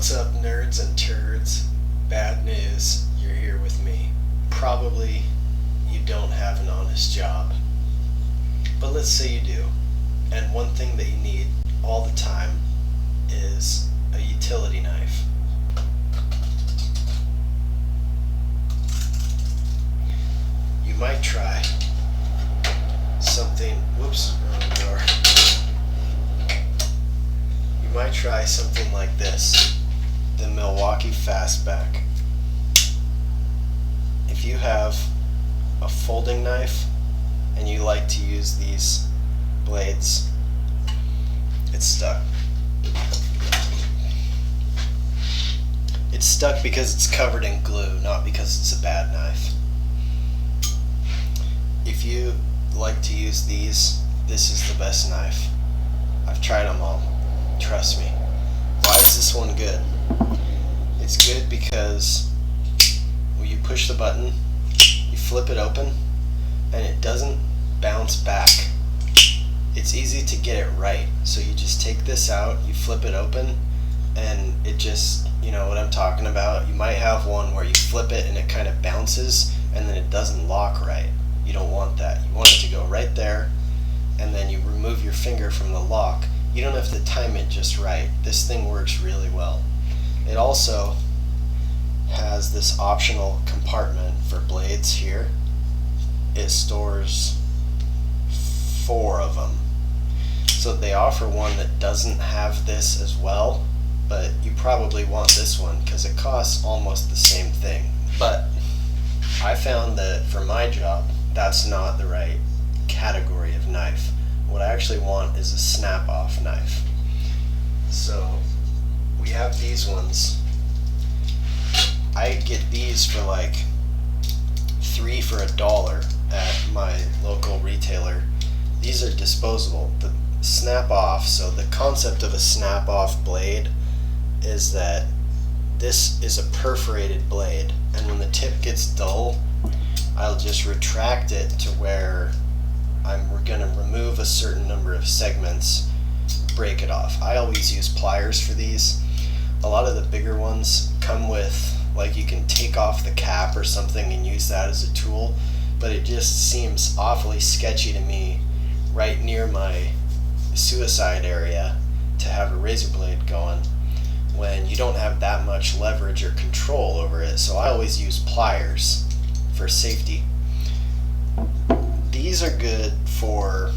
What's up, nerds and turds? Bad news, you're here with me. Probably you don't have an honest job. But let's say you do, and one thing that you need all the time is a utility knife. You might try something, wrong door. You might try something like this, the Milwaukee Fastback. If you have a folding knife and you like to use these blades, it's stuck. It's stuck because it's covered in glue, not because it's a bad knife. If you like to use these, this is the best knife. I've tried them all. Trust me. Why is this one good? It's good because when you push the button, you flip it open, and it doesn't bounce back. It's easy to get it right. So you just take this out, you flip it open, and it just, you know what I'm talking about. You might have one where you flip it and it kind of bounces and then it doesn't lock right. You don't want that. You want it to go right there, and then you remove your finger from the lock. You don't have to time it just right. This thing works really well. It also has this optional compartment for blades here. It stores 4 of them. So they offer one that doesn't have this as well, but you probably want this one because it costs almost the same thing. But I found that for my job, that's not the right category of knife. What I actually want is a snap-off knife. So we have these ones. I get these for like 3 for $1 at my local retailer. These are disposable. The snap-off, so the concept of a snap-off blade is that this is a perforated blade, and when the tip gets dull, I'll just retract it to where we're going to remove a certain number of segments, break it off. I always use pliers for these. A lot of the bigger ones come with, like, you can take off the cap or something and use that as a tool, but it just seems awfully sketchy to me right near my suicide area to have a razor blade going when you don't have that much leverage or control over it. So I always use pliers for safety. These are good for,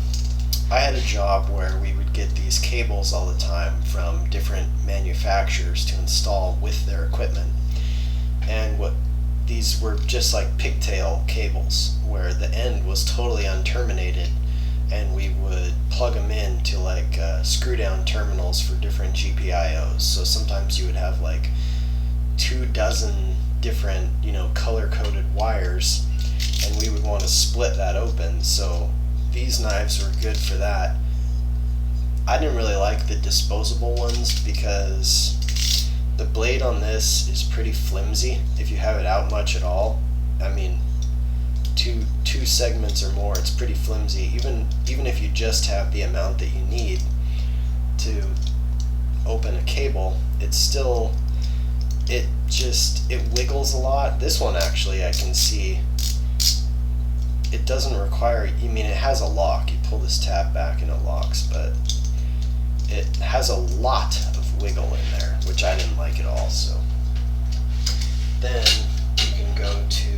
I had a job where we would get these cables all the time from different manufacturers to install with their equipment. And these were just like pigtail cables where the end was totally unterminated, and we would plug them in to like screw down terminals for different GPIOs. So sometimes you would have like 24 different, color-coded wires, and we would want to split that open. So these knives were good for that. I didn't really like the disposable ones because the blade on this is pretty flimsy if you have it out much at all. I mean, two segments or more, it's pretty flimsy. Even if you just have the amount that you need to open a cable, it's still, it wiggles a lot. This one actually, I can see it doesn't require, it has a lock. You pull this tab back and it locks, but it has a lot of wiggle in there, which I didn't like at all. So then you can go to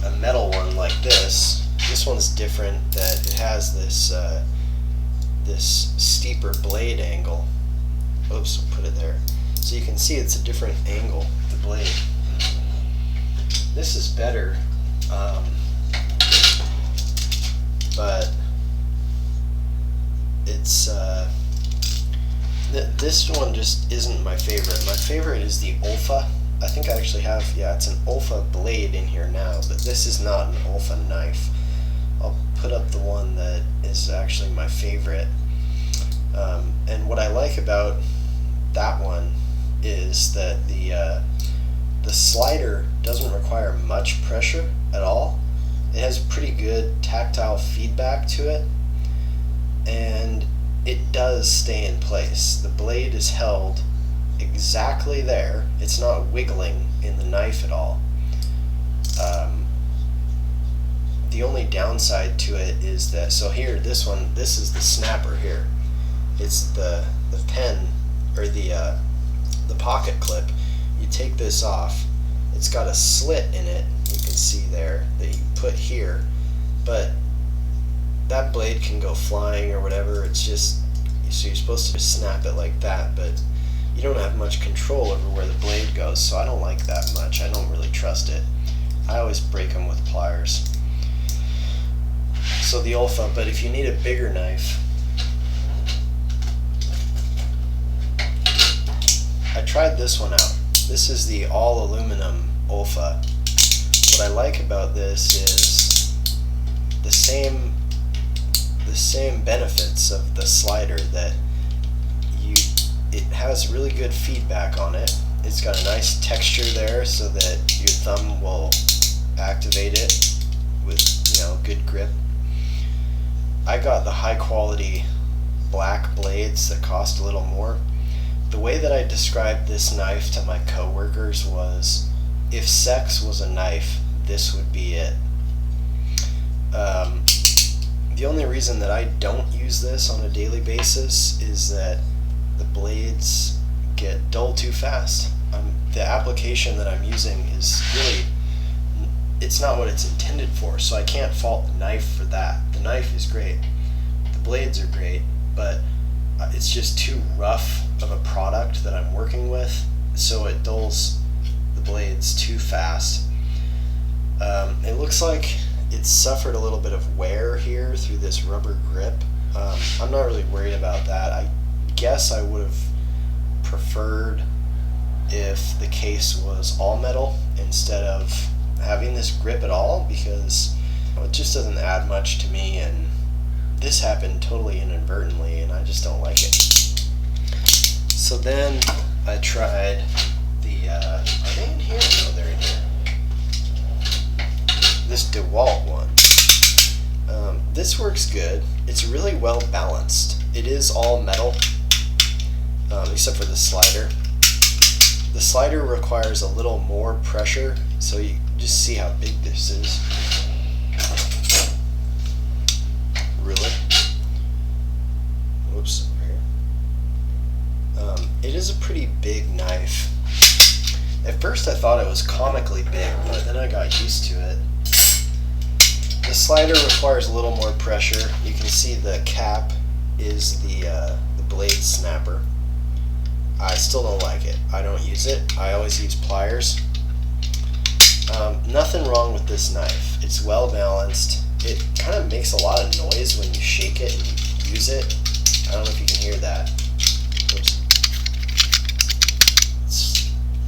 a metal one like this. This one's different, that it has this this steeper blade angle. Oops, I'll put it there. So you can see it's a different angle, the blade. This is better, but it's this one just isn't my favorite. My favorite is the Olfa. I think I actually have, it's an Olfa blade in here now, but this is not an Olfa knife. I'll put up the one that is actually my favorite. And what I like about that one is that the slider doesn't require much pressure at all. It has pretty good tactile feedback to it, and it does stay in place. The blade is held exactly there. It's not wiggling in the knife at all. The only downside to it is that, so here, this is the snapper here. It's the pen, or the pocket clip. You take this off, it's got a slit in it, you can see there, that you put here, but that blade can go flying or whatever. It's just, so you're supposed to just snap it like that, but you don't have much control over where the blade goes, so I don't like that much. I don't really trust it. I always break them with pliers. So the Olfa, but if you need a bigger knife, I tried this one out. This is the all aluminum Olfa. What I like about this is the same benefits of the slider, that it has really good feedback on it. It's got a nice texture there so that your thumb will activate it with, good grip. I got the high quality black blades that cost a little more. The way that I described this knife to my coworkers was, if sex was a knife, this would be it. The only reason that I don't use this on a daily basis is that the blades get dull too fast. The application that I'm using is really, it's not what it's intended for, so I can't fault the knife for that. The knife is great, the blades are great, but it's just too rough of a product that I'm working with, so it dulls the blades too fast. It looks like it's suffered a little bit of wear here through this rubber grip. I'm not really worried about that. I guess I would have preferred if the case was all metal instead of having this grip at all, because it just doesn't add much to me, and this happened totally inadvertently and I just don't like it. So then I tried the, are they in here? No, they're in here. This DeWalt one. This works good. It's really well balanced. It is all metal, except for the slider. The slider requires a little more pressure, so you just see how big this is. Really? Whoops. It is a pretty big knife. At first I thought it was comically big, but then I got used to it. The slider requires a little more pressure. You can see the cap is the blade snapper. I still don't like it. I don't use it. I always use pliers. Nothing wrong with this knife. It's well balanced. It kind of makes a lot of noise when you shake it and use it. I don't know if you can hear that. Oops.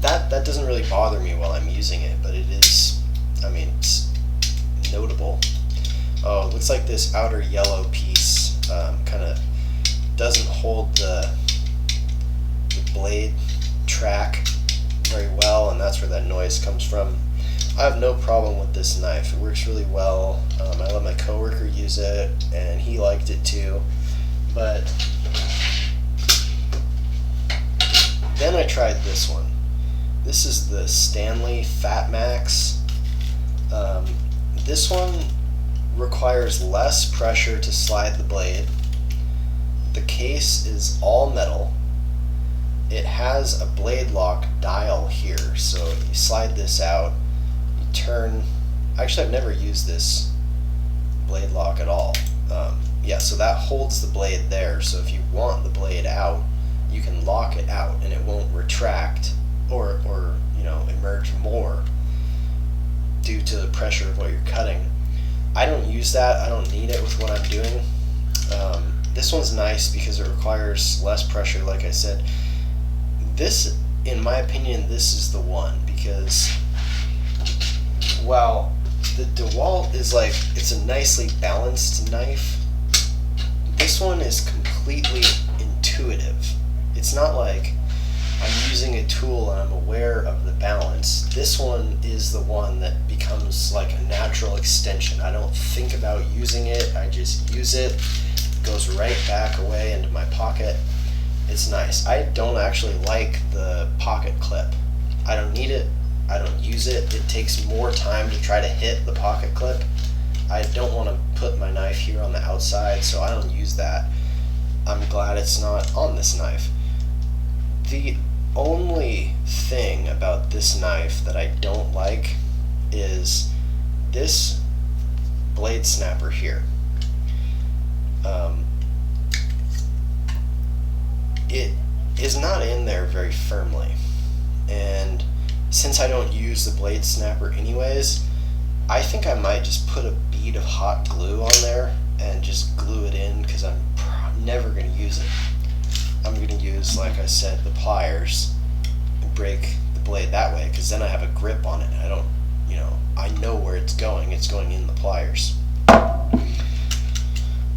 That doesn't really bother me while I'm using it, but it is, it's notable. Oh, it looks like this outer yellow piece kind of doesn't hold the blade track very well, and that's where that noise comes from. I have no problem with this knife. It works really well. I let my coworker use it and he liked it too. But then I tried this one. This is the Stanley Fat Max. This one requires less pressure to slide the blade. The case is all metal. It has a blade lock dial here, so you slide this out, you turn. Actually, I've never used this blade lock at all. Yeah, so that holds the blade there, so if you want the blade out, you can lock it out and it won't retract or emerge more due to the pressure of what you're cutting. I don't use that. I don't need it with what I'm doing. This one's nice because it requires less pressure, like I said. This, in my opinion, this is the one, because while the DeWalt is it's a nicely balanced knife, this one is completely intuitive. It's not like I'm using a tool and I'm aware of the balance. This one is the one that becomes like a natural extension. I don't think about using it, I just use it, goes right back away into my pocket. It's nice. I don't actually like the pocket clip. I don't need it. I don't use it. It takes more time to try to hit the pocket clip. I don't want to put my knife here on the outside, so I don't use that. I'm glad it's not on this knife. The only thing about this knife that I don't like is this blade snapper here. It is not in there very firmly, and since I don't use the blade snapper anyways, I think I might just put a bead of hot glue on there and just glue it in, because I'm never going to use it. I'm going to use, like I said, the pliers and break the blade that way, because then I have a grip on it. I don't, I know where it's going. It's going in the pliers.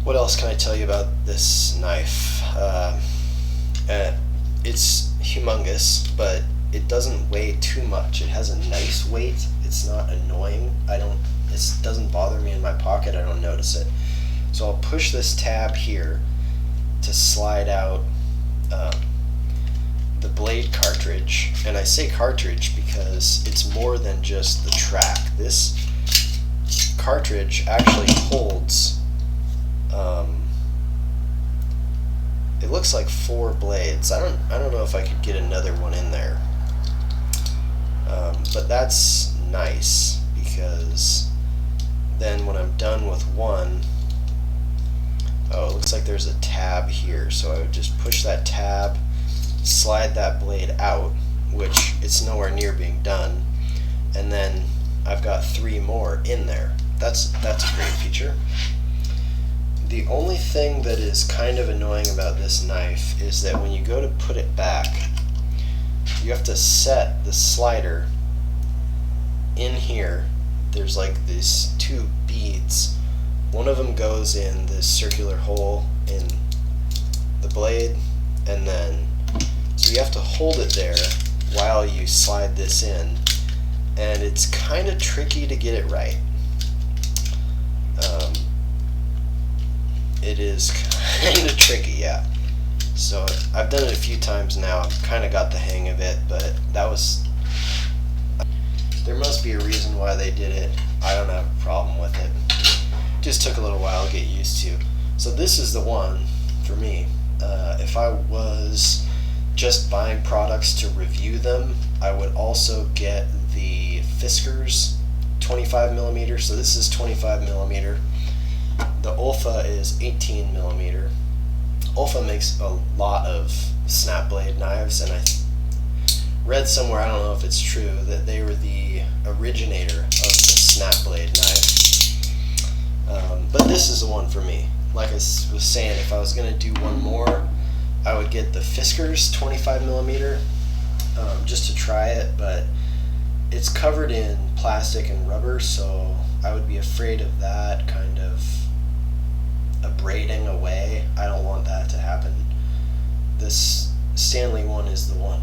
What else can I tell you about this knife? It's humongous, but it doesn't weigh too much. It has a nice weight. It's not annoying. It doesn't bother me in my pocket. I don't notice it. So I'll push this tab here to slide out the blade cartridge. And I say cartridge because it's more than just the track. This cartridge actually holds, it looks like 4 blades. I don't know if I could get another one in there. But that's nice, because then when I'm done with one, it looks like there's a tab here, so I would just push that tab, slide that blade out, which it's nowhere near being done, and then I've got 3 more in there. That's a great feature. The only thing that is kind of annoying about this knife is that when you go to put it back, you have to set the slider in here. There's like these 2 beads. One of them goes in this circular hole in the blade, and then so you have to hold it there while you slide this in, and it's kind of tricky to get it right. It is kind of tricky, yeah. So I've done it a few times now. I've kind of got the hang of it, but there must be a reason why they did it. I don't have a problem with it. Just took a little while to get used to. So this is the one for me. If I was just buying products to review them, I would also get the Fiskars 25mm. So this is 25mm. The Olfa is 18mm. Olfa makes a lot of snap blade knives, and I read somewhere, I don't know if it's true, that they were the originator of the snap blade knife. But this is the one for me. Like I was saying, if I was going to do one more, I would get the Fiskars 25mm just to try it, but it's covered in plastic and rubber, so I would be afraid of that kind of abrading away. I don't want that to happen. This Stanley one is the one.